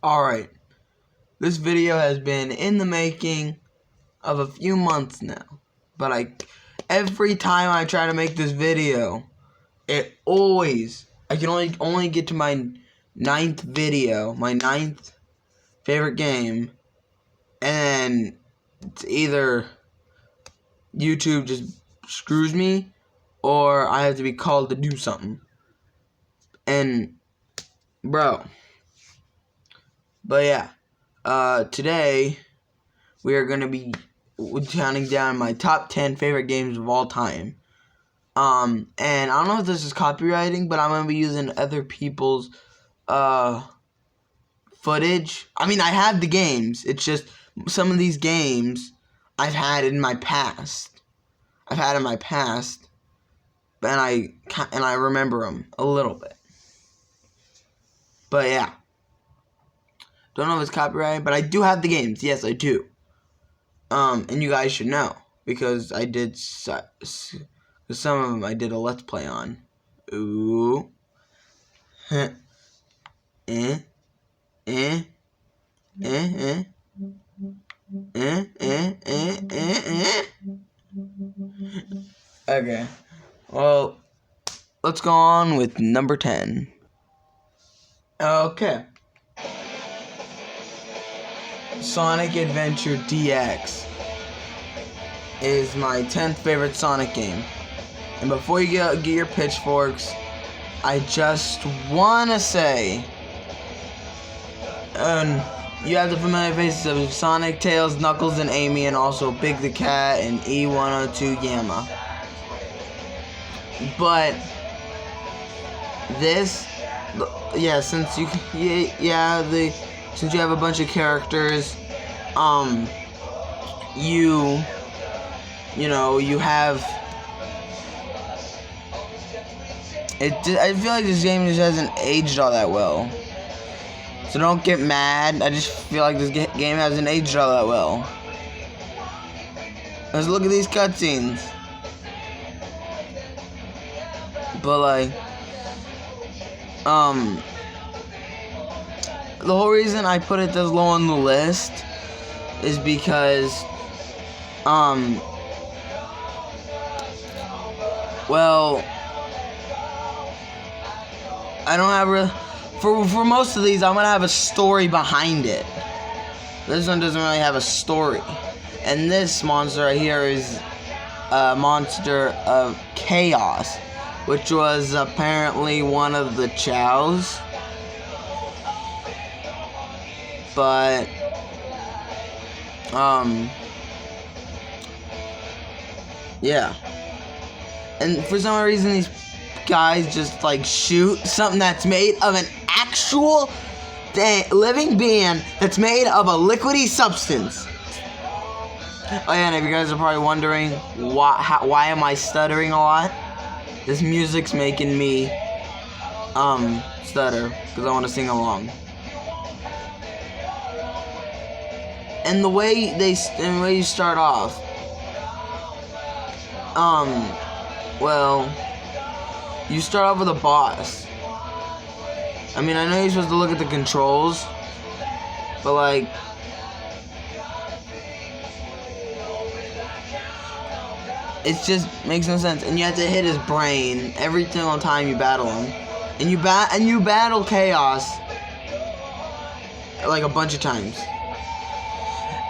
Alright, this video has been in the making of a few months now, but every time I try to make this video, I can only get to my 9th video, my 9th favorite game, and it's either YouTube just screws me, or I have to be called to do something. And, bro. But yeah, today we are going to be counting down my top 10 favorite games of all time. And I don't know if this is copywriting, but I'm going to be using other people's footage. I mean, I have the games. It's just some of these games I've had in my past. And I remember them a little bit. But yeah. Don't know if it's copyrighted, but I do have the games. Yes, I do. And you guys should know, because I did some of them I did a let's play on. Ooh. Okay. Well, let's go on with number 10. Okay. Sonic Adventure DX is my 10th favorite Sonic game. And before you get your pitchforks, I just want to say, you have the familiar faces of Sonic, Tails, Knuckles, and Amy, and also Big the Cat and E102 Gamma. But this, yeah, since you have a bunch of characters, you have it. I feel like this game just hasn't aged all that well. So don't get mad. I just feel like this game hasn't aged all that well. Let's look at these cutscenes. But the whole reason I put it this low on the list is because, well, I don't have for most of these, I'm gonna have a story behind it. This one doesn't really have a story, and this monster right here is a monster of chaos, which was apparently one of the Chows. But, yeah. And for some reason, these guys just, shoot something that's made of an actual living being that's made of a liquidy substance. Oh, yeah, and if you guys are probably wondering, why am I stuttering a lot? This music's making me, stutter, because I want to sing along. And the way you start off, well, you start off with a boss. I mean, I know you're supposed to look at the controls, but it just makes no sense. And you have to hit his brain every single time you battle him, and you battle Chaos a bunch of times.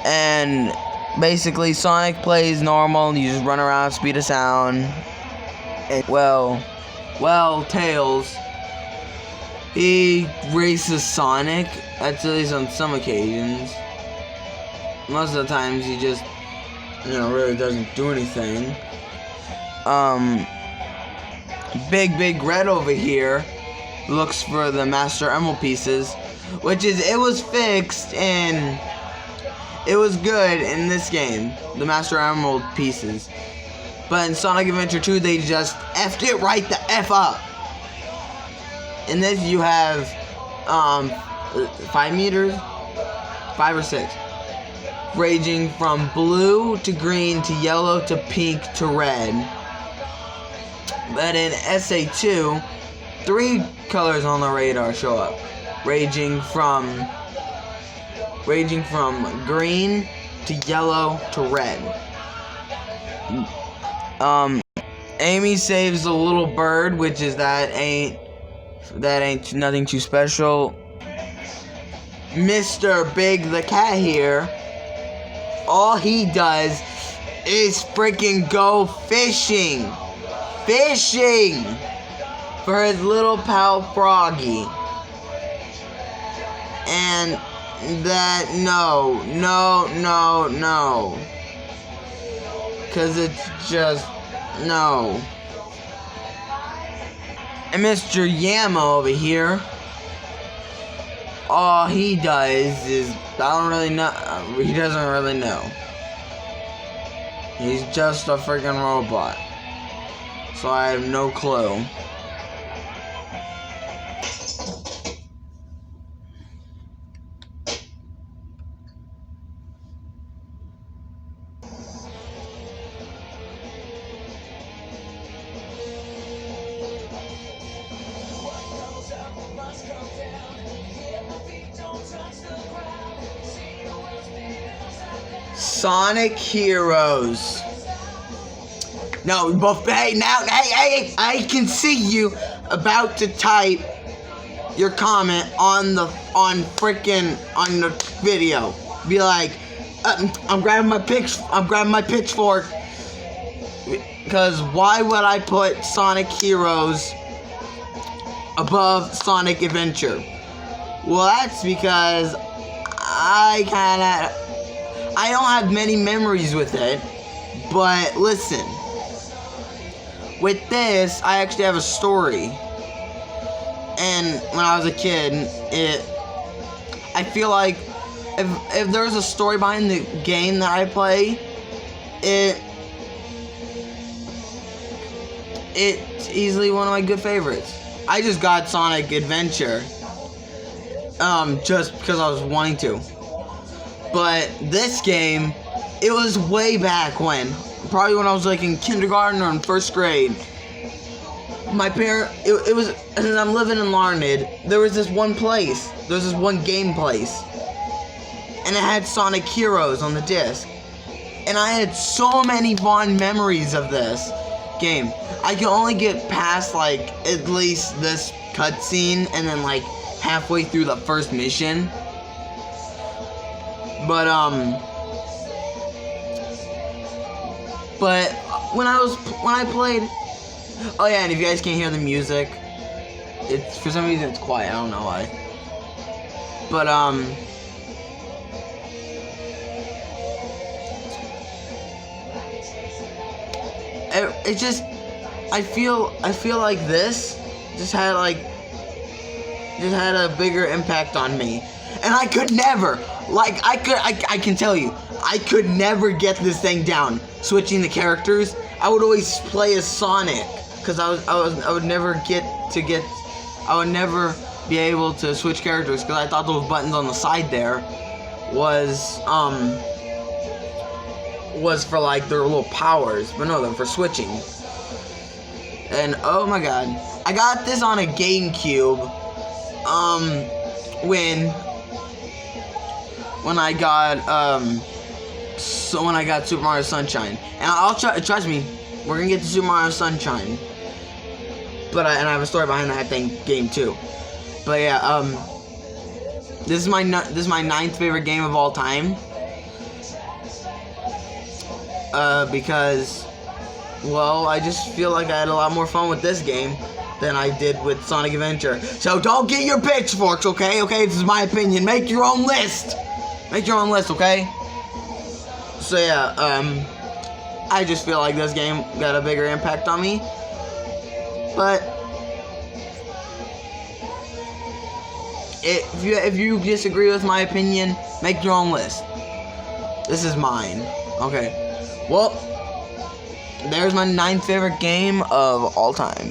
And basically, Sonic plays normal, and you just run around, speed of sound. And, well, Tails, he races Sonic, at least on some occasions. Most of the times, he just, really doesn't do anything. Big Red over here looks for the Master Emerald pieces, it was fixed, and it was good in this game, the Master Emerald pieces. But in Sonic Adventure 2, they just effed it right the F up. In this, you have 5 meters, 5 or 6, ranging from blue to green to yellow to pink to red. But in SA2, 3 colors on the radar show up, ranging from ranging from green to yellow to red. Amy saves the little bird, which is that ain't nothing too special. Mr. Big the cat here, all he does is freaking go fishing for his little pal Froggy. And that, no. Cause it's just, no. And Mr. Yammo over here, all he does is, I don't really know, he doesn't really know. He's just a freaking robot. So I have no clue. Sonic Heroes. No, but hey, I can see you about to type your comment on the video. Be like, I'm grabbing my pitchfork, because why would I put Sonic Heroes above Sonic Adventure? Well, that's because I don't have many memories with it, but listen, with this, I actually have a story, and when I was a kid, I feel like if there's a story behind the game that I play, it's easily one of my good favorites. I just got Sonic Adventure, just because I was wanting to. But this game, it was way back when, probably when I was like in kindergarten or in first grade. My it was, and I'm living in Larned, there was this one game place, and it had Sonic Heroes on the disc. And I had so many fond memories of this game. I could only get past like at least this cutscene and then like halfway through the first mission. But when I played, oh yeah, and if you guys can't hear the music, it's for some reason it's quiet. I don't know why. But it just, I feel like this just had a bigger impact on me, and I could never. I can tell you, I could never get this thing down. Switching the characters, I would always play as Sonic, because I would never be able to switch characters, because I thought those buttons on the side there was for like their little powers, but no, they're for switching. And oh my god, I got this on a GameCube, when I got Super Mario Sunshine, and trust me, we're gonna get to Super Mario Sunshine. But and I have a story behind that game too. But yeah, this is my 9th favorite game of all time. Because, well, I just feel like I had a lot more fun with this game than I did with Sonic Adventure. So don't get your pitchforks, okay? Okay, this is my opinion. Make your own list. Make your own list, okay? So yeah, I just feel like this game got a bigger impact on me. But if you disagree with my opinion, make your own list. This is mine. Okay. Well, there's my 9th favorite game of all time.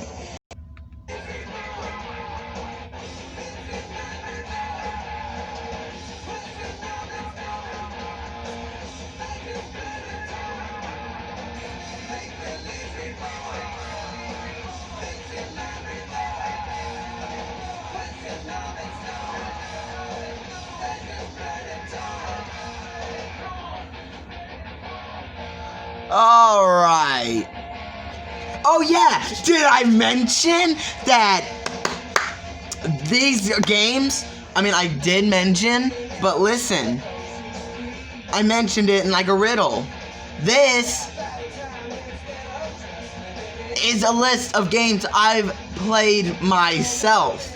Alright. Oh yeah, did I mention that these games, I did mention, but listen, I mentioned it in like a riddle. This is a list of games I've played myself.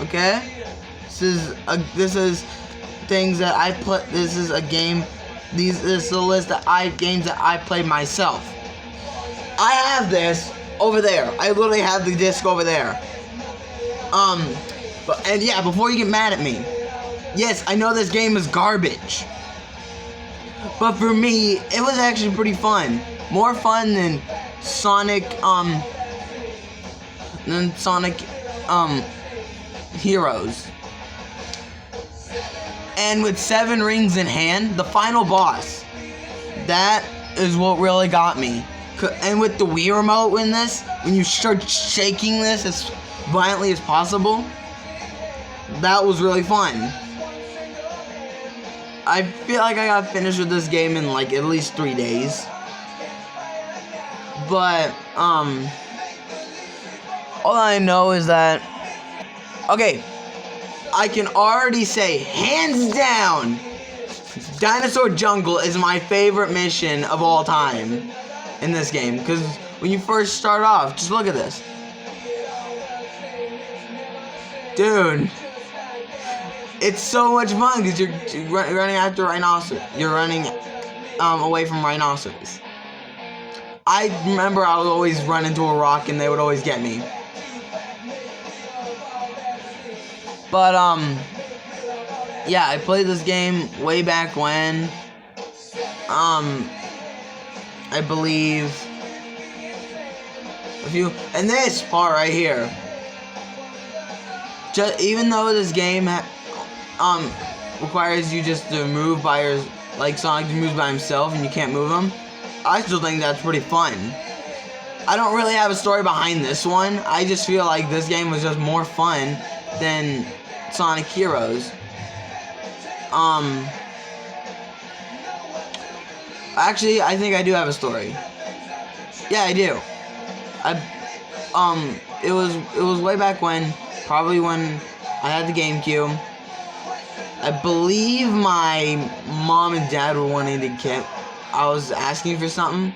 Okay? This is things that I put. This is a game. This is a list of games that I played myself. I have this over there. I literally have the disc over there. And yeah, before you get mad at me, yes, I know this game is garbage, but for me, it was actually pretty fun. More fun than Sonic Heroes. And with 7 rings in hand, the final boss, that is what really got me. And with the Wii remote in this, when you start shaking this as violently as possible, that was really fun. I feel like I got finished with this game in like at least 3 days. But, all I know is that, okay, I can already say, hands down, Dinosaur Jungle is my favorite mission of all time in this game. Because when you first start off, just look at this. Dude, it's so much fun because you're running after rhinoceros. You're running away from rhinoceros. I remember I would always run into a rock and they would always get me. But, yeah, I played this game way back when. I believe and this part right here. Even though this game requires you just to move by Sonic moves by himself and you can't move him, I still think that's pretty fun. I don't really have a story behind this one. I just feel like this game was just more fun than Sonic Heroes. Actually, I think I do have a story. Yeah, I do. It was way back when, probably when I had the GameCube. I believe my mom and dad were wanting to get. I was asking for something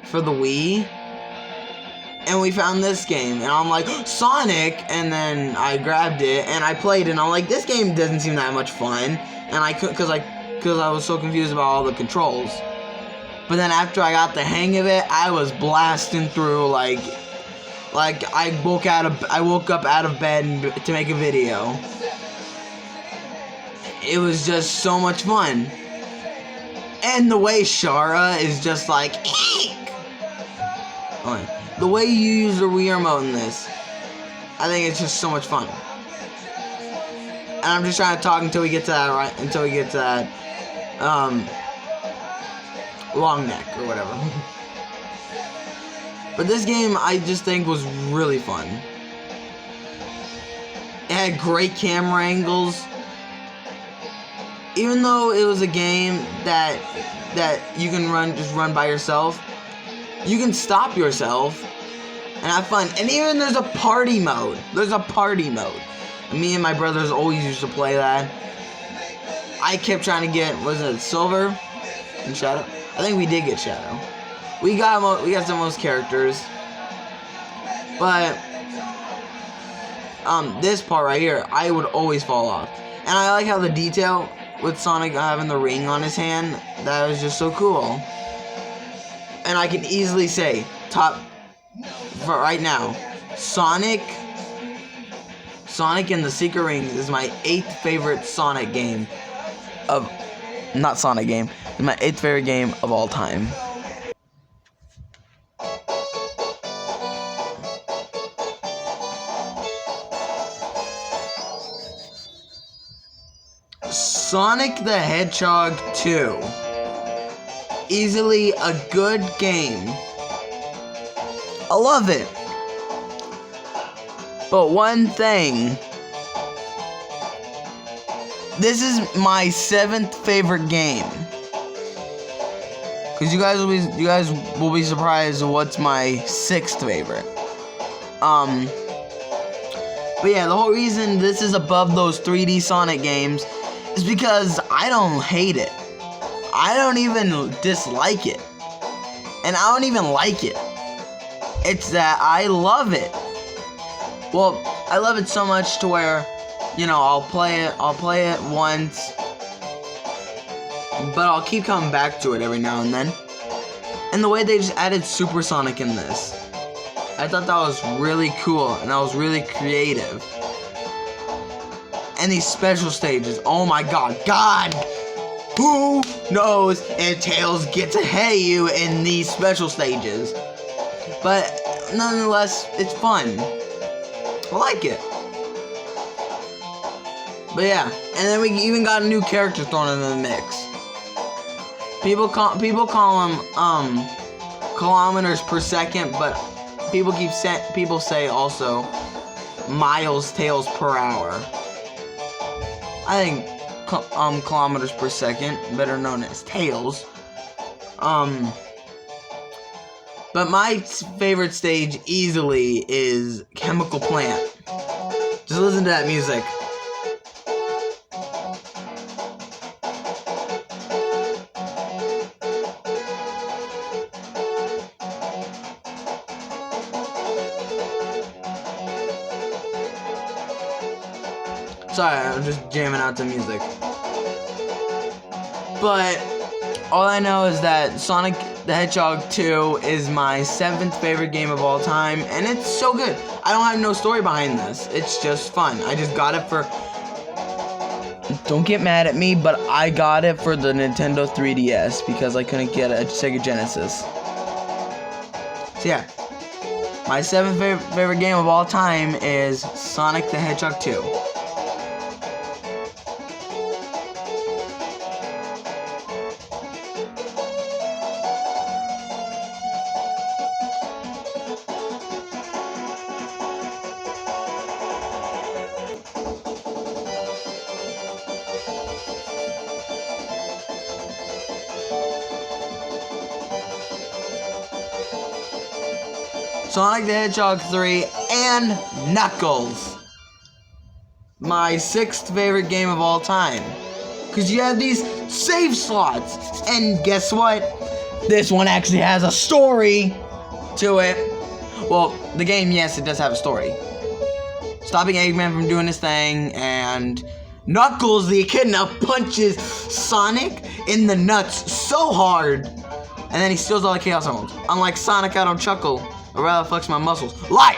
for the Wii, and we found this game, and I'm like, Sonic, and then I grabbed it and I played it, and I'm like, this game doesn't seem that much fun, and I could, cause I was so confused about all the controls. But then after I got the hang of it, I was blasting through like I woke up out of bed to make a video. It was just so much fun. And the way Shara is just like, eek! The way you use the Wii remote in this, I think it's just so much fun. And I'm just trying to talk until we get to that, right? Until we get to that, long neck or whatever. But this game, I just think was really fun. It had great camera angles. Even though it was a game that you can just run by yourself, you can stop yourself and have fun. And even there's a party mode. And me and my brothers always used to play that. I kept trying to get, was it Silver and Shadow? I think we did get Shadow. We got some of those characters. But this part right here, I would always fall off. And I like how the detail with Sonic having the ring on his hand, that was just so cool. And I can easily say, for right now, Sonic and the Secret Rings is my 8th favorite Sonic game it's my 8th favorite game of all time. Sonic the Hedgehog 2. Easily a good game. I love it. But one thing. This is my 7th favorite game. because you guys will be surprised what's my 6th favorite. But yeah, the whole reason this is above those 3D Sonic games is because I don't hate it. I don't even dislike it. And I don't even like it. It's that I love it. Well, I love it so much to where, you know, I'll play it once, but I'll keep coming back to it every now and then. And the way they just added Supersonic in this, I thought that was really cool, and that was really creative. And these special stages, oh my god, who knows if Tails gets ahead of you in these special stages? But nonetheless, it's fun. I like it. But yeah, and then we even got a new character thrown into the mix. People call them kilometers per second, but people say also miles tails per hour. I think kilometers per second, better known as tails. But my favorite stage easily is Chemical Plant. Just listen to that music. Sorry, I'm just jamming out the music. But all I know is that Sonic the Hedgehog 2 is my 7th favorite game of all time, and it's so good. I don't have no story behind this. It's just fun. I just got it for... Don't get mad at me, but I got it for the Nintendo 3DS because I couldn't get a Sega Genesis. So yeah, my 7th favorite game of all time is Sonic the Hedgehog 2. Sonic the Hedgehog 3, and Knuckles. My 6th favorite game of all time. Because you have these save slots. And guess what? This one actually has a story to it. Well, the game, yes, it does have a story. Stopping Eggman from doing his thing, and Knuckles, the echidna, punches Sonic in the nuts so hard. And then he steals all the Chaos Emeralds. Unlike Sonic, I don't chuckle. Or rather flex my muscles. Liar!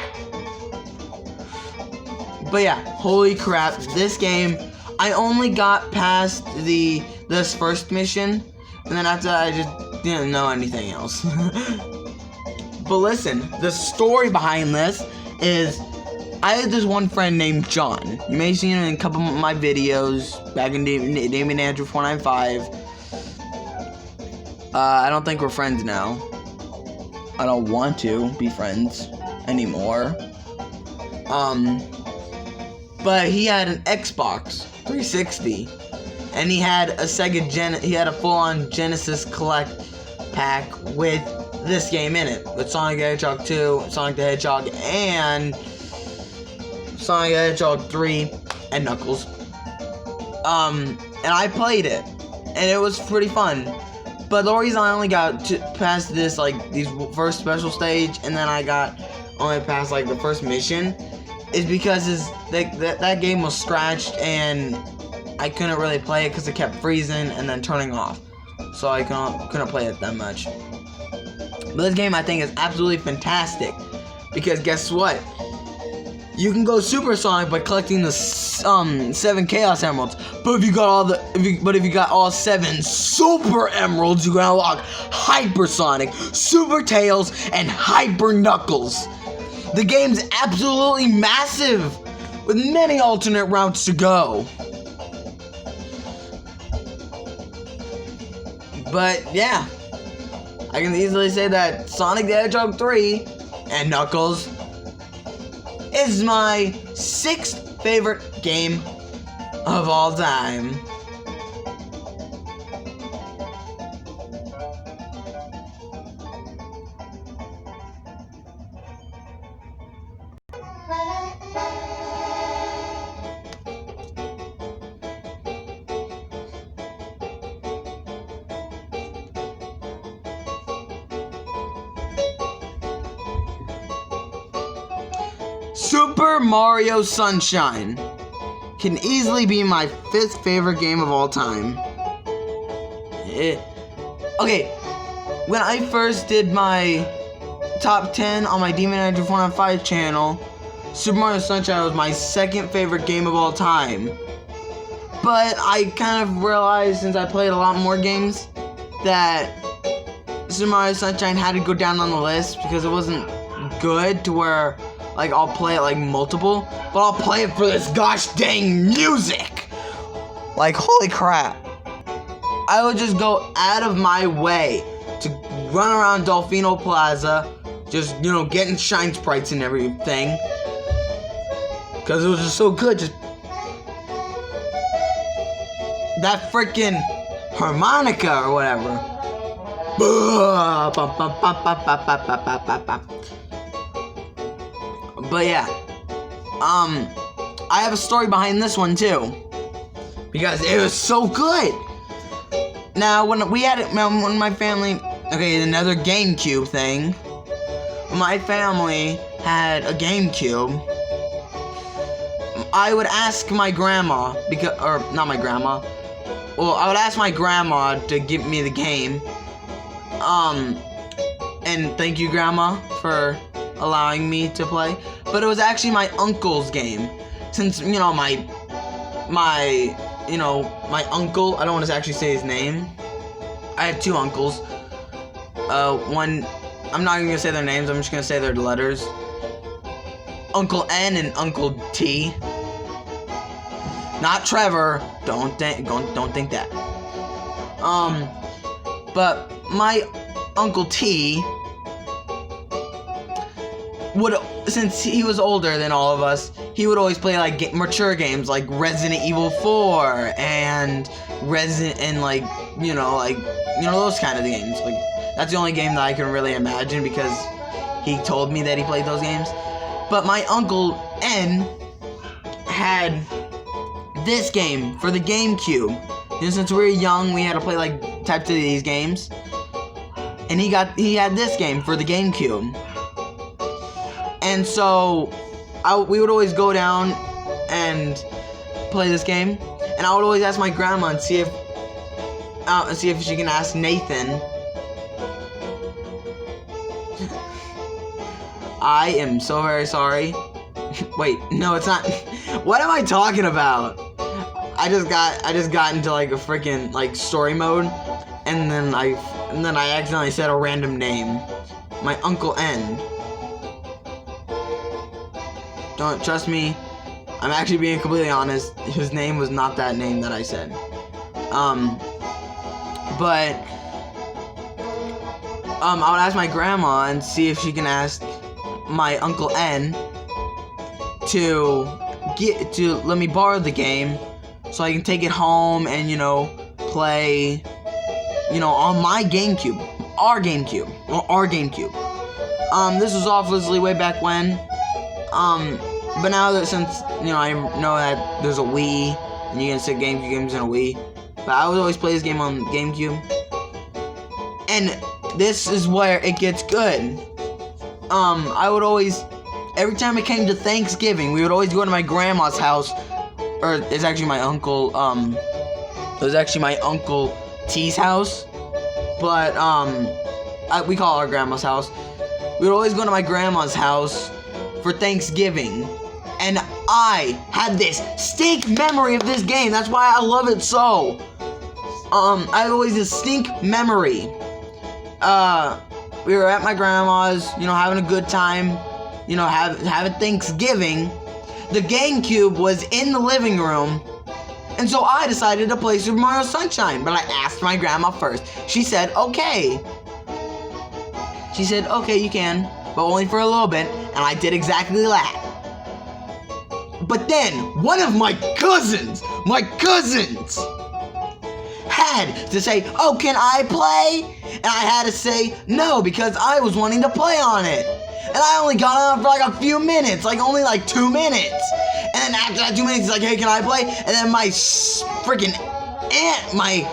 But yeah, holy crap, this game, I only got past this first mission, and then after that I just didn't know anything else. But listen, the story behind this is, I had this one friend named John. You may have seen him in a couple of my videos, back in Damien Andrew 495. I don't think we're friends now. I don't want to be friends anymore. But he had an Xbox 360, and he had a he had a full-on Genesis Collect pack with this game in it, with Sonic the Hedgehog 2, Sonic the Hedgehog, and Sonic the Hedgehog 3, and Knuckles. And I played it, and it was pretty fun. But the reason I only got past this, like, these first special stage, and then I got only past, like, the first mission, is because that game was scratched, and I couldn't really play it because it kept freezing and then turning off. So I couldn't play it that much. But this game, I think, is absolutely fantastic. Because guess what? You can go supersonic by collecting the 7 Chaos Emeralds. But if you got all 7 Super Emeralds, you can unlock Hypersonic, Super Tails, and Hyper Knuckles. The game's absolutely massive, with many alternate routes to go. But yeah, I can easily say that Sonic the Hedgehog 3 and Knuckles is my 6th favorite game of all time. Super Mario Sunshine can easily be my 5th favorite game of all time. Okay, when I first did my top 10 on my Demon Energy 495 channel, Super Mario Sunshine was my 2nd favorite game of all time. But I kind of realized, since I played a lot more games, that Super Mario Sunshine had to go down on the list because it wasn't good to where, like, I'll play it, like, multiple, but I'll play it for this gosh dang music. Like, holy crap. I would just go out of my way to run around DELFINO PLAZA, just, you know, getting shine sprites and everything. Because it was just so good. Just that freaking harmonica or whatever. But yeah, I have a story behind this one too, because it was so good. Now, when my family, okay, another GameCube thing. When my family had a GameCube, I would ask my grandma, I would ask my grandma to give me the game. And thank you, Grandma, for allowing me to play. But it was actually my uncle's game. Since, you know, my uncle, I don't want to actually say his name. I have 2 uncles. One, I'm not even going to say their names, I'm just going to say their letters. Uncle N and Uncle T. Not Trevor. Don't think that. But my Uncle T would, since he was older than all of us, he would always play like mature games like Resident Evil 4 and those kind of games. Like, that's the only game that I can really imagine because he told me that he played those games. But my Uncle N had this game for the GameCube. And since we were young, we had to play like types of these games. And he had this game for the GameCube. And so we would always go down and play this game. And I would always ask my grandma and see if she can ask Nathan. I am so very sorry. Wait, no, it's not. What am I talking about? I just got into like a freaking like story mode, and then I accidentally said a random name. My Uncle N. Don't trust me. I'm actually being completely honest. His name was not that name that I said. But I would ask my grandma and see if she can ask my Uncle N to let me borrow the game so I can take it home and, you know, play, you know, on my GameCube. Our GameCube. This was obviously way back when. But now that, since, you know, I know that there's a Wii and you can sit GameCube games in a Wii, but I would always play this game on GameCube. And this is where it gets good. I would always, every time it came to Thanksgiving, we would always go to my grandma's house, or it's actually my uncle, it was actually my Uncle T's house, but, we call our grandma's house. We would always go to my grandma's house for Thanksgiving, and I had this distinct memory of this game. That's why I love it so. I have always a distinct memory. We were at my grandma's, you know, having a good time, you know, having Thanksgiving. The GameCube was in the living room, and so I decided to play Super Mario Sunshine, but I asked my grandma first. She said, okay. She said, okay, you can, but only for a little bit, and I did exactly that. But then, one of my cousins, had to say, oh, can I play? And I had to say no, because I was wanting to play on it. And I only got on for like a few minutes, like only like 2 minutes. And then after that 2 minutes, he's like, hey, can I play? And then my freaking aunt, my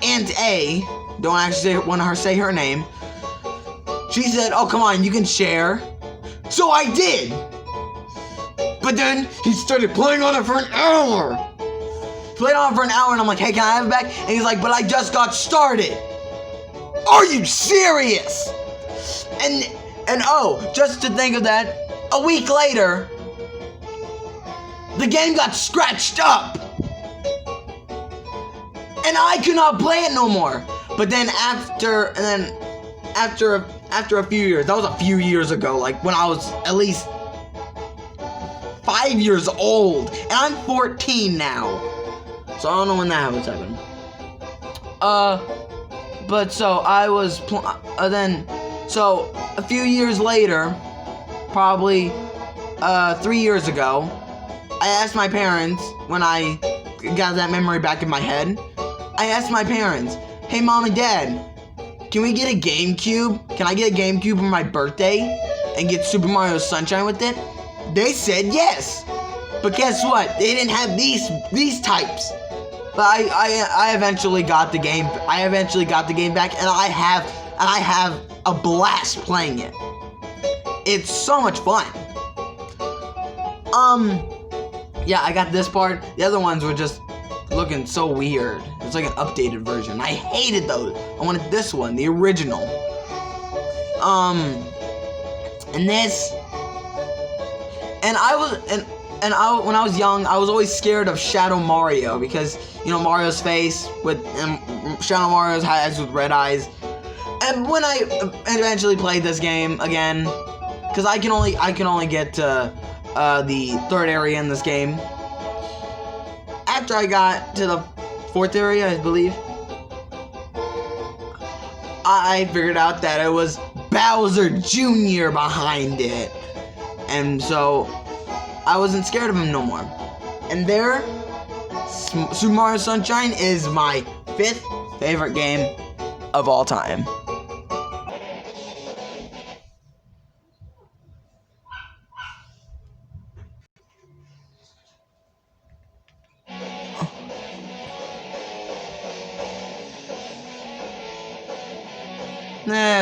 Aunt A, don't actually want her to say her name, She said, oh, come on, you can share. So I did. But then he started playing on it for an hour. Played on it for an hour, and I'm like, hey, can I have it back? And he's like, but I just got started. Are you serious? And oh, just to think of that, a week later, the game got scratched up. And I could not play it no more. But then after a few years, that was a few years ago, like when I was at least 5 years old, and I'm 14 now. So I don't know when that was happening. But so I was so a few years later, probably 3 years ago, I asked my parents, when I got that memory back in my head, I asked my parents, hey, Mom and Dad, can we get a GameCube? Can I get a GameCube for my birthday and get Super Mario Sunshine with it? They said yes. But guess what? They didn't have these types. But I eventually got the game. I eventually got the game back, and I have a blast playing it. It's so much fun. Yeah, I got this part. The other ones were just looking so weird. It's like an updated version. I hated those. I wanted this one, the original. And this, and when I was young, I was always scared of Shadow Mario because, you know, Mario's face with Shadow Mario's eyes with red eyes. And when I eventually played this game again, because I can only get to the third area in this game. After I got to the fourth area, I believe, I figured out that it was Bowser Jr. behind it. And so I wasn't scared of him no more. And there, Super Mario Sunshine is my 5th favorite game of all time.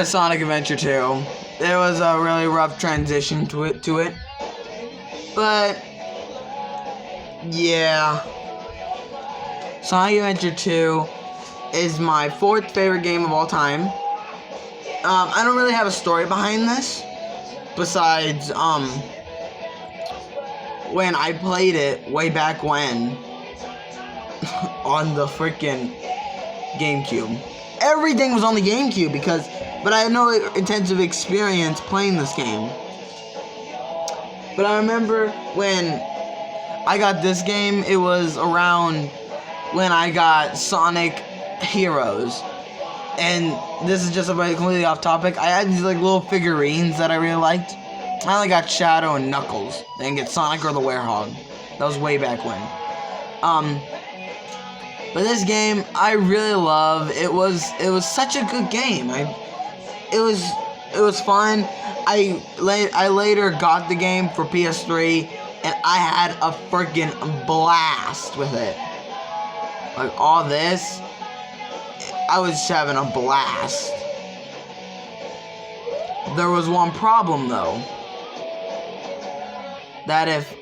Sonic Adventure 2. There was a really rough transition to it. But yeah. Sonic Adventure 2 is my 4th favorite game of all time. I don't really have a story behind this. Besides, when I played it way back when on the freaking GameCube. Everything was on the GameCube but I had no intensive experience playing this game. But I remember when I got this game, it was around when I got Sonic Heroes. And this is just about completely off topic. I had these like little figurines that I really liked. I only got Shadow and Knuckles. I didn't get Sonic or the Werehog. That was way back when. But this game I really love. It was such a good game. It was fun. I later got the game for PS3 and I had a freaking blast with it. Like all this, I was just having a blast. There was one problem though. That if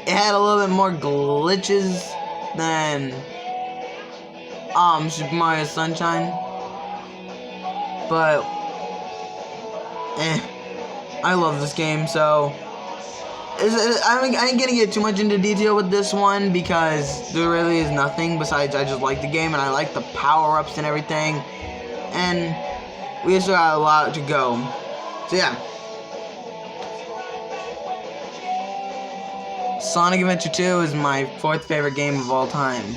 it had a little bit more glitches than Super Mario Sunshine. But I love this game, so I ain't gonna get too much into detail with this one because there really is nothing besides I just like the game and I like the power-ups and everything. And we still got a lot to go. So yeah. Sonic Adventure 2 is my 4th favorite game of all time.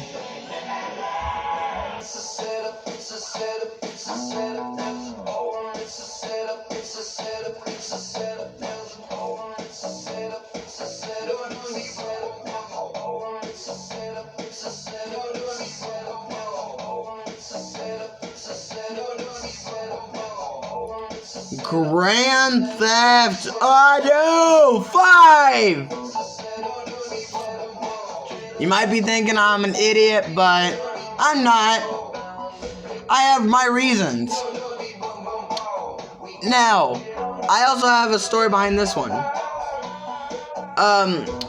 Grand Theft Auto 5! You might be thinking I'm an idiot, but I'm not. I have my reasons. Now, I also have a story behind this one.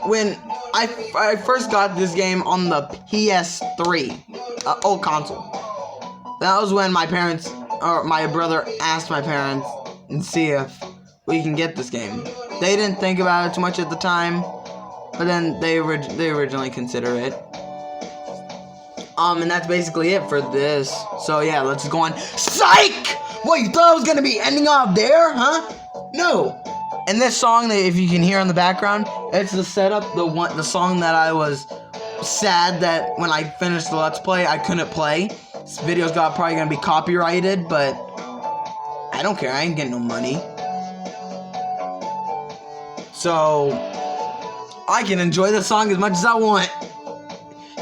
When I first got this game on the PS3, old console. That was when my parents, or my brother asked my parents and see if we can get this game. They didn't think about it too much at the time, but then they originally considered it. And that's basically it for this. So yeah, let's go on. Psych! What, you thought I was gonna be ending off there, huh? No. And this song that if you can hear in the background, it's the setup, the song that I was sad that when I finished the Let's Play, I couldn't play. This video's probably gonna be copyrighted, but I don't care. I ain't getting no money. So I can enjoy the song as much as I want.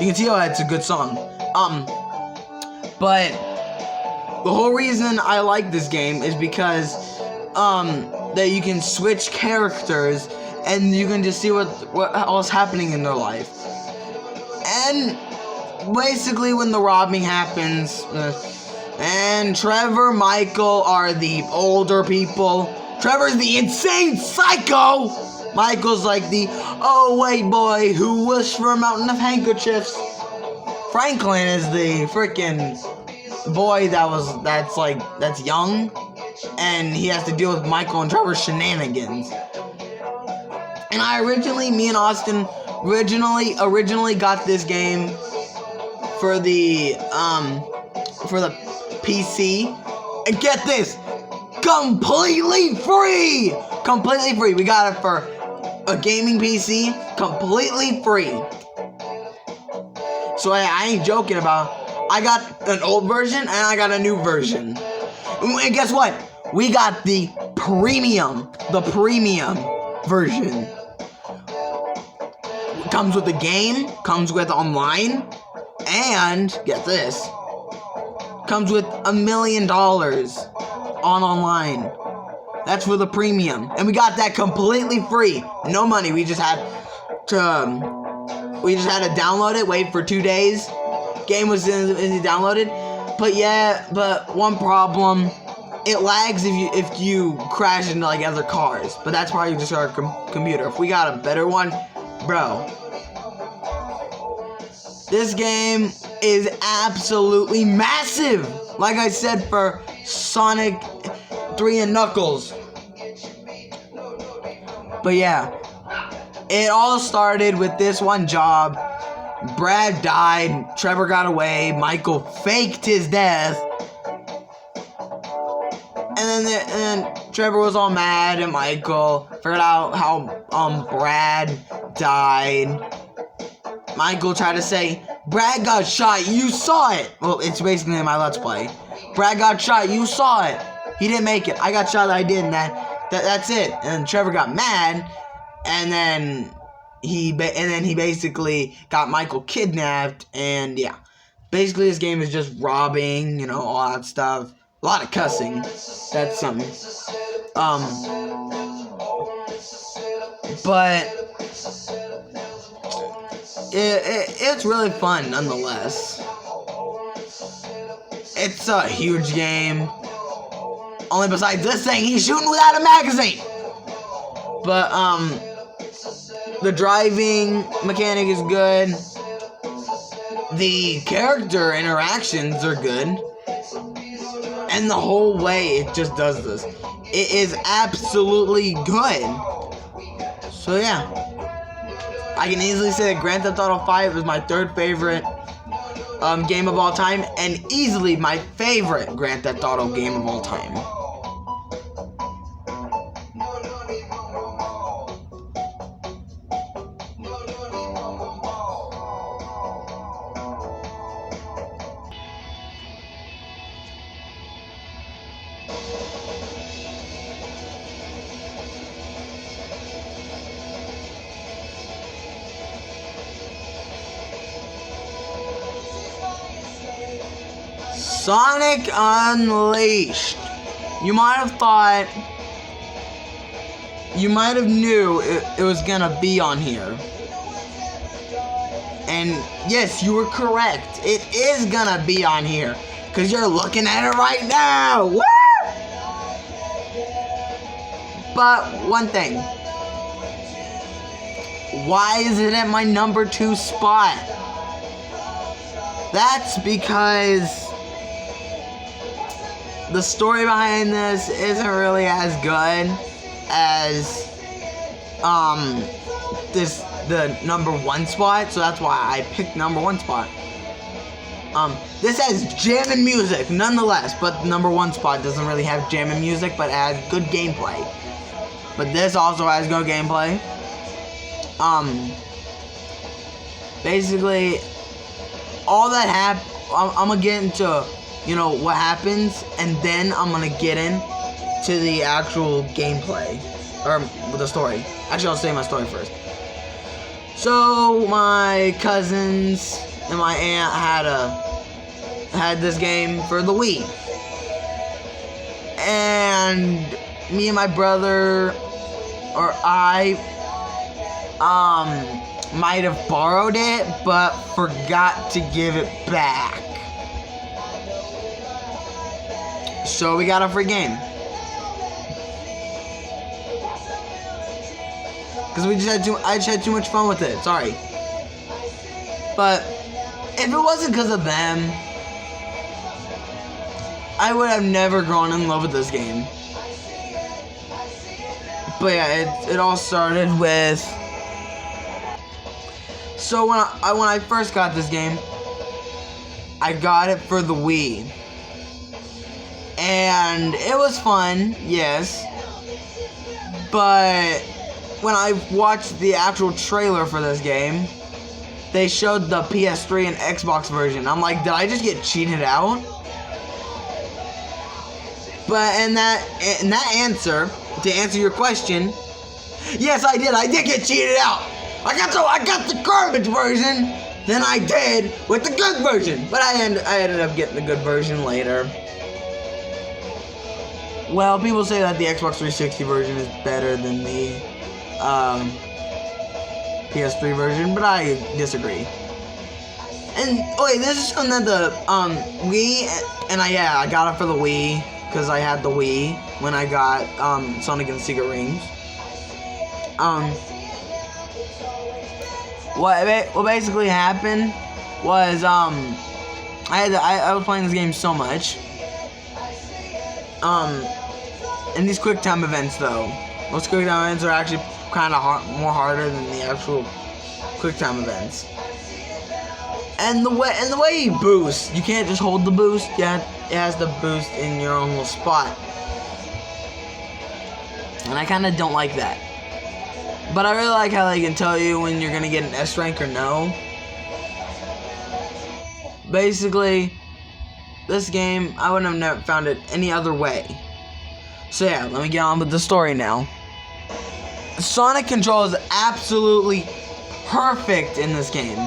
You can see it's a good song. But the whole reason I like this game is because that you can switch characters and you can just see what else happening in their life. And basically when the robbing happens, and Trevor, Michael are the older people. Trevor's the insane psycho. Michael's like the white boy who wished for a mountain of handkerchiefs. Franklin is the freaking boy that's young, and he has to deal with Michael and Trevor's shenanigans. And me and Austin originally got this game for the PC, and get this, completely free. We got it for a gaming PC, completely free. So I ain't joking about. I got an old version and I got a new version. And guess what? We got the premium version. Comes with the game, comes with online, and get this, comes with $1 million on online. That's for the premium, and we got that completely free, no money. We just had to download it, wait for 2 days. Game was downloaded, but one problem, it lags if you crash into like other cars. But that's probably just our computer. If we got a better one, bro, this game is absolutely massive. Like I said for Sonic 3 and Knuckles. But yeah, it all started with this one job. Brad died, Trevor got away, Michael faked his death, and then Trevor was all mad at Michael, figured out how Brad died. Michael tried to say, Brad got shot, you saw it. Well, it's basically in my Let's Play. Brad got shot, you saw it. He didn't make it. I got shot, I did, and that's it. And then Trevor got mad, and then he basically got Michael kidnapped, and yeah. Basically, this game is just robbing, all that stuff. A lot of cussing. That's something. But it's really fun nonetheless. It's a huge game. Only besides this thing, he's shooting without a magazine. But the driving mechanic is good. The character interactions are good. And the whole way it just does this. It is absolutely good. So yeah. I can easily say that Grand Theft Auto 5 is my third favorite game of all time. And easily my favorite Grand Theft Auto game of all time. Sonic Unleashed. You might have knew it was gonna be on here. And yes, you were correct. It is gonna be on here. Because you're looking at it right now. Woo! But one thing. Why is it at my number 2 spot? That's because the story behind this isn't really as good as the number 1 spot, so that's why I picked number 1 spot. This has jamming music, nonetheless, but the number 1 spot doesn't really have jamming music, but it has good gameplay. But this also has good gameplay. Basically, all that I'm gonna get into, you know, what happens, and then I'm gonna get into the actual gameplay, or the story. Actually, I'll say my story first. So, my cousins and my aunt had this game for the Wii. And me and my brother, or I, might have borrowed it, but forgot to give it back. So we got a free game. Because I just had too much fun with it, sorry. But if it wasn't because of them, I would have never grown in love with this game. But yeah, it all started with... So when I first got this game, I got it for the Wii. And it was fun, yes. But when I watched the actual trailer for this game, they showed the PS3 and Xbox version. I'm like, did I just get cheated out? But in that answer, to answer your question, yes, I did. I did get cheated out. I got the garbage version than I did with the good version. But I ended up getting the good version later. Well, people say that the Xbox 360 version is better than the PS3 version, but I disagree. And wait, this is something that the Wii, and I got it for the Wii because I had the Wii when I got Sonic and the Secret Rings. What basically happened was I was playing this game so much. And these quick time events though, most quick time events are actually kind of more harder than the actual quick time events. And the way you boost, you can't just hold the boost. Yeah, it has to boost in your own little spot. And I kind of don't like that. But I really like how they can tell you when you're gonna get an S rank or no. Basically, this game, I wouldn't have never found it any other way. So yeah, let me get on with the story now. Sonic control is absolutely perfect in this game.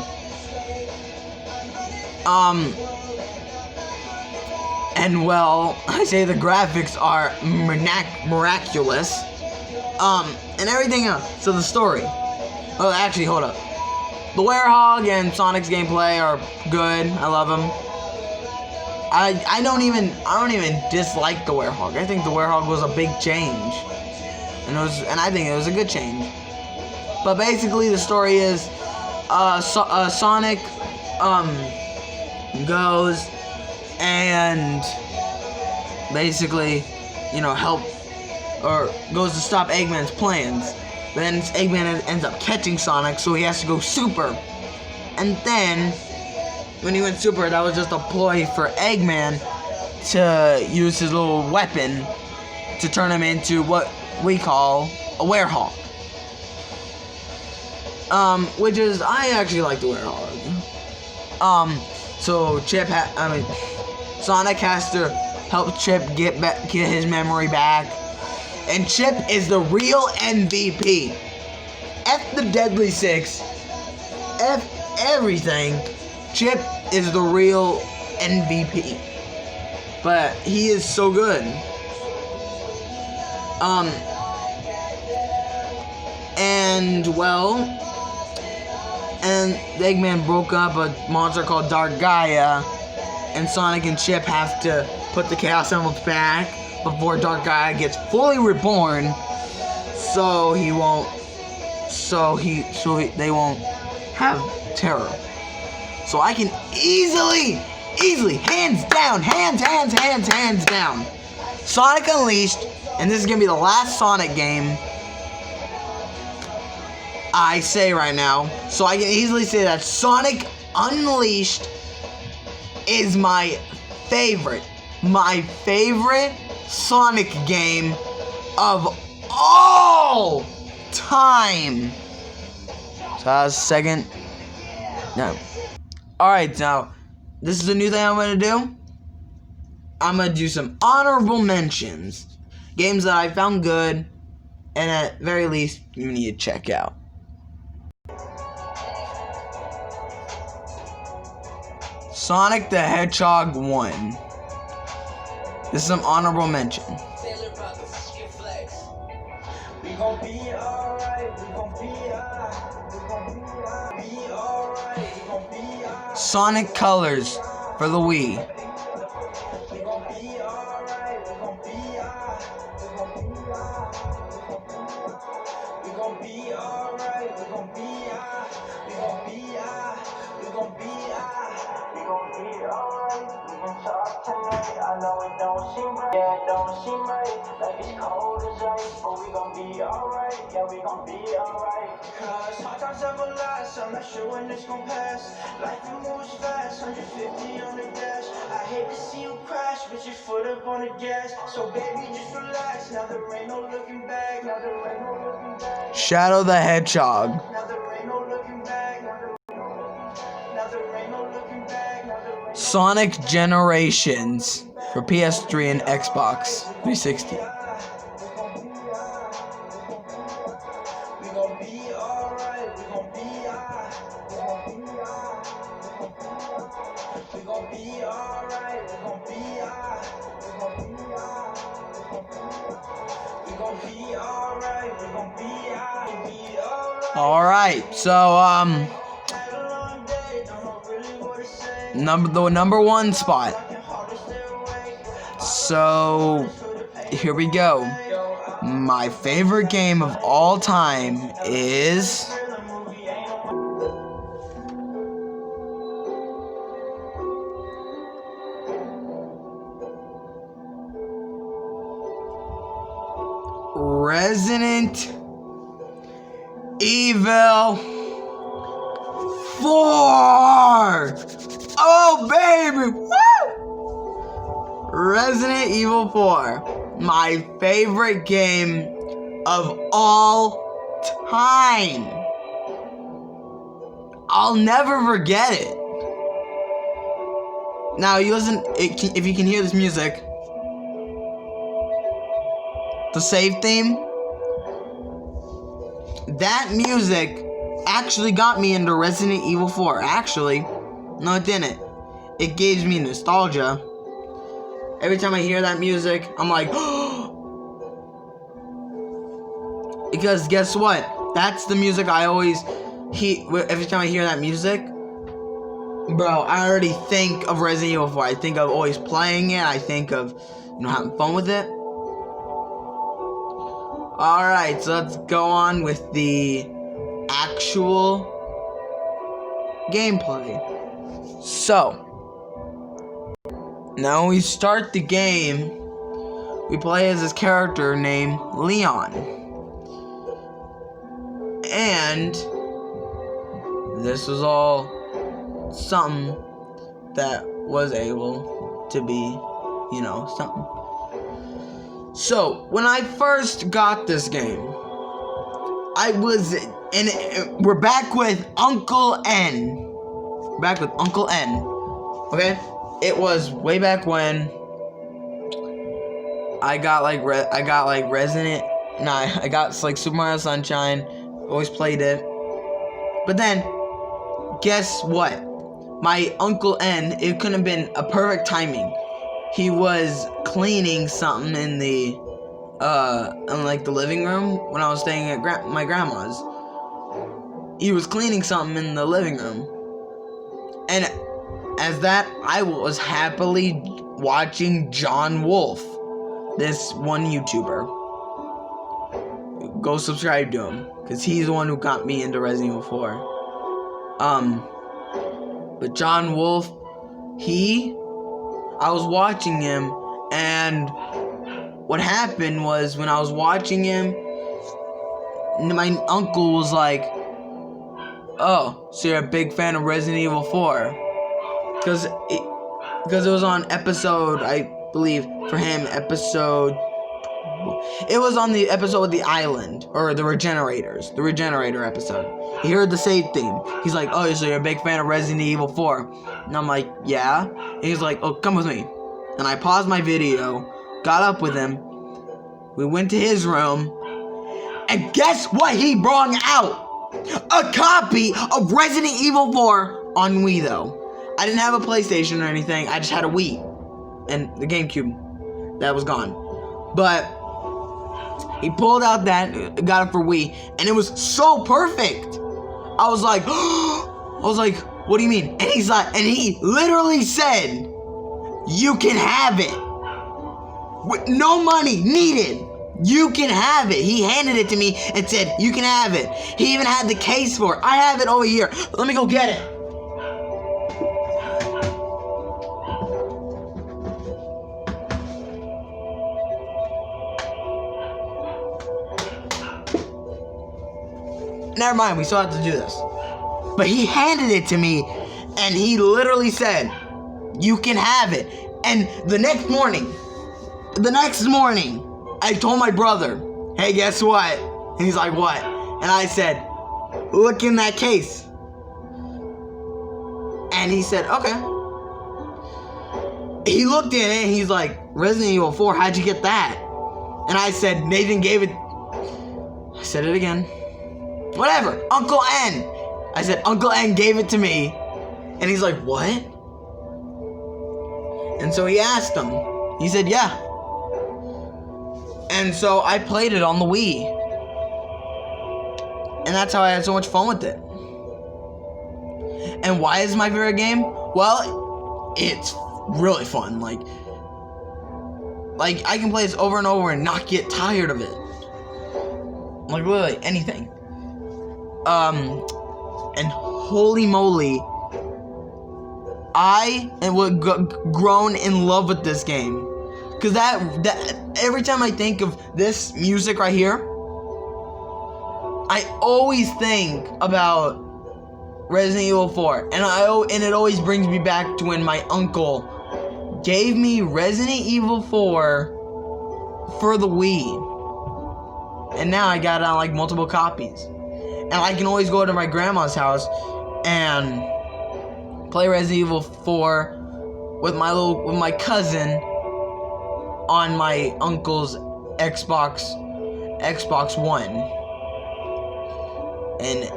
And well, I say the graphics are miraculous. And everything else. So the story. Oh, actually, hold up. The Werehog and Sonic's gameplay are good. I love them. I don't even dislike the Werehog. I think the Werehog was a big change, and I think it was a good change. But basically, the story is, Sonic, goes and basically, you know, goes to stop Eggman's plans. But then Eggman ends up catching Sonic, so he has to go super. And then, when he went super, that was just a ploy for Eggman to use his little weapon to turn him into what we call a Werehog. Which is, I actually like the Werehog. So Sonic has to help Chip get his memory back. And Chip is the real MVP. F the Deadly Six. F everything. Chip is the real MVP. But he is so good. And Eggman broke up a monster called Dark Gaia. and Sonic and Chip have to put the Chaos Emeralds back before Dark Gaia gets fully reborn, so they won't have terror. So I can easily, hands down, Sonic Unleashed, and this is gonna be the last Sonic game I say right now, so I can easily say that Sonic Unleashed is my favorite Sonic game of all time. So that was second. No. Alright, now, this is a new thing I'm gonna do. I'm gonna do some honorable mentions. Games that I found good, and at very least, you need to check out. Sonic the Hedgehog 1. This is some honorable mention. Sonic Colors for the Wii. I know it don't seem right, yeah, it don't seem right. Like it's cold as ice, but we gon' be alright, yeah, we gon' be alright. Cause hard times ever last, I'm not sure when it's gon' pass. Life moves fast, 150 on the dash. I hate to see you crash, but your foot up on the gas. So baby, just relax, now there ain't no looking back. Now there ain't no looking back. Shadow the Hedgehog. Now there ain't no looking back. Now there ain't no looking back. Sonic Generations for PS3 and Xbox 360. Alright, so the number one spot. So here we go. My favorite game of all time is Resident Evil 4. Oh baby, woo! Resident Evil 4, my favorite game of all time. I'll never forget it. Now you listen, if you can hear this music, the save theme, that music actually got me into Resident Evil 4. Actually, no it didn't. It gives me nostalgia. Every time I hear that music, I'm like, because guess what? That's the music I always every time I hear that music, bro, I already think of Resident Evil 4. I think of always playing it. I think of, having fun with it. Alright, so let's go on with the actual gameplay. So, now we start the game. We play as this character named Leon. And this was all something that was able to be, something. So, when I first got this game, we're back with Uncle N. Back with Uncle N. Okay? It was way back when I got like Super Mario Sunshine. Always played it. But then, guess what? My Uncle N, it couldn't have been a perfect timing. He was cleaning something in the living room when I was staying at my grandma's. He was cleaning something in the living room, and as that, I was happily watching John Wolf, this one YouTuber. Go subscribe to him, because he's the one who got me into Resident Evil 4. But John Wolf, I was watching him, and what happened was, when I was watching him, my uncle was like, "Oh, so you're a big fan of Resident Evil 4? Because it was on episode, I believe, for him, it was on the episode with the island, or the Regenerator episode. He heard the same theme. He's like, "Oh, so you're a big fan of Resident Evil 4? And I'm like, "Yeah." And he's like, "Oh, come with me." And I paused my video, got up with him, we went to his room, and guess what he brought out? A copy of Resident Evil 4 on Wii, though. I didn't have a PlayStation or anything, I just had a Wii. And the GameCube, that was gone. But he pulled out that, got it for Wii, and it was so perfect. I was like, "What do you mean?" And he's like, and he literally said, "You can have it. With no money needed. You can have it." He handed it to me and said, "You can have it." He even had the case for it. I have it over here. Let me go get it. Never mind, we still have to do this. But he handed it to me, and he literally said, "You can have it." And the next morning, I told my brother, "Hey, guess what?" And he's like, "What?" And I said, "Look in that case." And he said, "Okay." He looked in it, and he's like, "Resident Evil 4, how'd you get that?" And I said, "Nathan gave it." I said it again. Whatever, Uncle N. I said, "Uncle N gave it to me." And he's like, "What?" And so he asked him. He said, "Yeah." And so I played it on the Wii. And that's how I had so much fun with it. And why is it my favorite game? Well, it's really fun. Like I can play this over and over and not get tired of it. Like literally anything. And holy moly, I would grown in love with this game. Cause that every time I think of this music right here, I always think about Resident Evil 4, and it always brings me back to when my uncle gave me Resident Evil 4 for the Wii, and now I got it on like multiple copies, and I can always go to my grandma's house and play Resident Evil 4 with my cousin on my uncle's Xbox One. And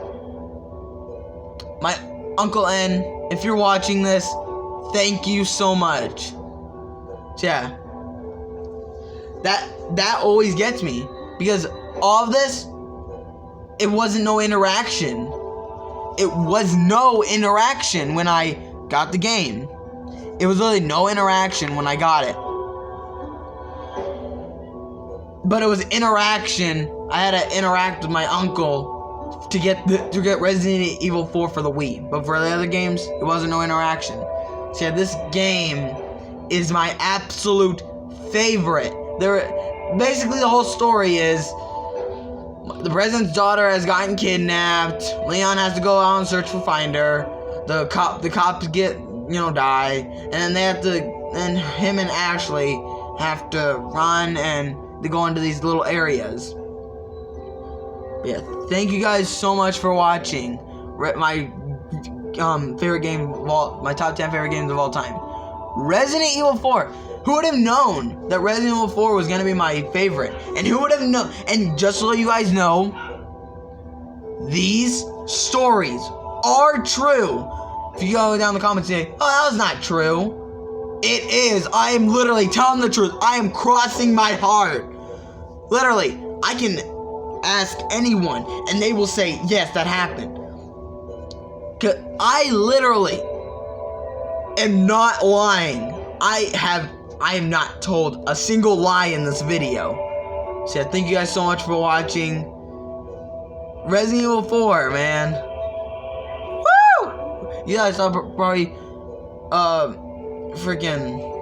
my Uncle N, if you're watching this, thank you so much. So yeah, that always gets me, because all of this, it wasn't no interaction. It was no interaction when I got the game. It was really no interaction when I got it. But it was interaction. I had to interact with my uncle to get Resident Evil 4 for the Wii. But for the other games, it wasn't no interaction. So yeah, this game is my absolute favorite. Basically the whole story is the president's daughter has gotten kidnapped. Leon has to go out and search for find her. The cops die, and then and him and Ashley have to run, and they go into these little areas. Yeah, thank you guys so much for watching my favorite game my top 10 favorite games of all time, Resident Evil 4. Who would have known that Resident Evil 4 was gonna be my favorite? And who would have known? And just so you guys know, these stories are true. If you go down in the comments and say, "Oh, that was not true," it is. I am literally telling the truth. I am crossing my heart. Literally, I can ask anyone, and they will say, "Yes, that happened." 'Cause I literally am not lying. I am not told a single lie in this video. So yeah, thank you guys so much for watching Resident Evil 4, man. Woo! You guys thought probably freaking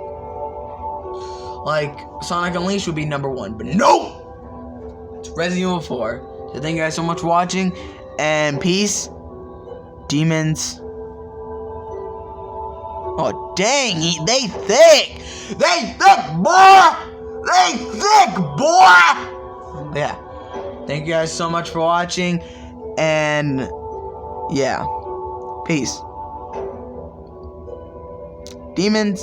like Sonic Unleashed would be #1, but no! It's Resident Evil 4. So thank you guys so much for watching, and peace, demons. Oh dang, they thick! They thick, boy! They thick, boy! Yeah. Thank you guys so much for watching, and yeah. Peace. Demons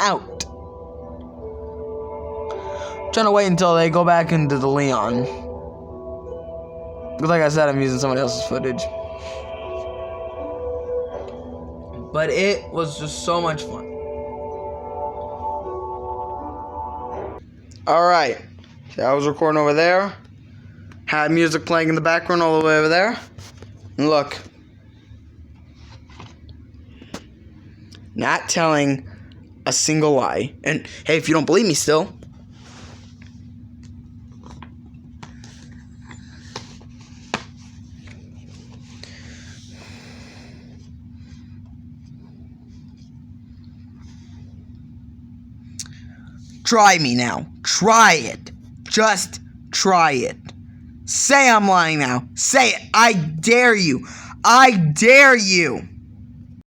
out. I'm trying to wait until they go back into the Leon. Because like I said, I'm using somebody else's footage. But it was just so much fun. Alright. So I was recording over there. Had music playing in the background all the way over there. And look. Not telling a single lie. And hey, if you don't believe me still, try me now. Try it. Just try it. Say I'm lying now. Say it. I dare you. I dare you.